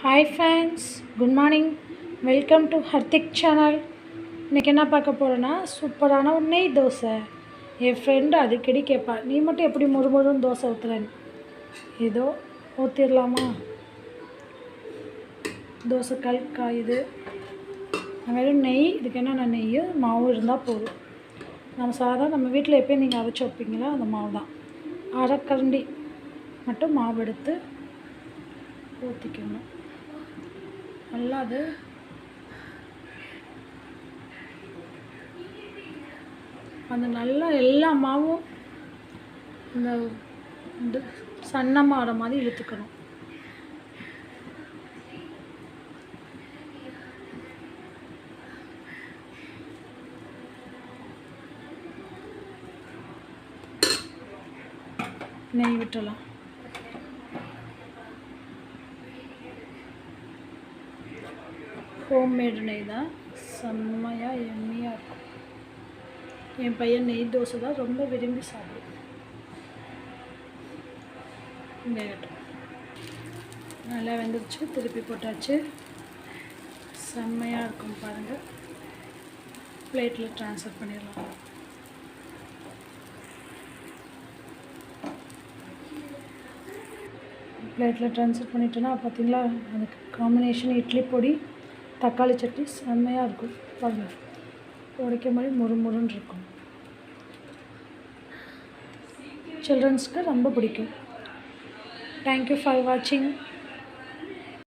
Hi friends, good morning. Welcome to Hardik channel. இன்றைக்கி என்ன பார்க்க போகிறேன்னா, சூப்பரான ஒரு நெய் தோசை. என் ஃப்ரெண்டு அடிக்கடி கேட்பா, நீ மட்டும் எப்படி முறுமுறுன்னு தோசை ஊற்றுறேன்னு. ஏதோ ஊற்றிடலாமா? தோசை கல் காயுது. வெறும் நெய், இதுக்கு என்னென்ன நெய் மாவு இருந்தால் போதும். நம்ம வீட்டில் எப்போயும் நீங்கள் அரைச்சி வைப்பீங்களா, அந்த மாவு தான். அரைக்கரண்டி மட்டும் மாவு எடுத்து ஊற்றிக்கணும். நல்லா அது அந்த நல்லா எல்லா மாவும் இந்த சன்னமாகிற மாதிரி இழுத்துக்கணும். நெய் விட்டலாம். ஹோம்மேடு நெய் தான், செம்மையாக எம்மியாக இருக்கும். என் பையன் நெய் தோசை தான் ரொம்ப விரும்பி சாப்பிடும். வேகட்டும். நல்லா வெந்துருச்சு, திருப்பி போட்டாச்சு. செம்மையாக இருக்கும் பாருங்கள். பிளேட்டில் ட்ரான்ஸ்ஃபர் பண்ணிடலாம். பிளேட்டில் ட்ரான்ஸ்ஃபர் பண்ணிட்டோன்னா பார்த்திங்களா, அதுக்கு காம்பினேஷன் இட்லி பொடி தக்காளி சட்னி செம்மையாக இருக்கும் பாருங்கள். உடைக்க மாதிரி முறுமுறுன்னு இருக்கும். சில்ட்ரன்ஸ்க்கு ரொம்ப பிடிக்கும். தேங்க்யூ ஃபார் வாட்சிங்.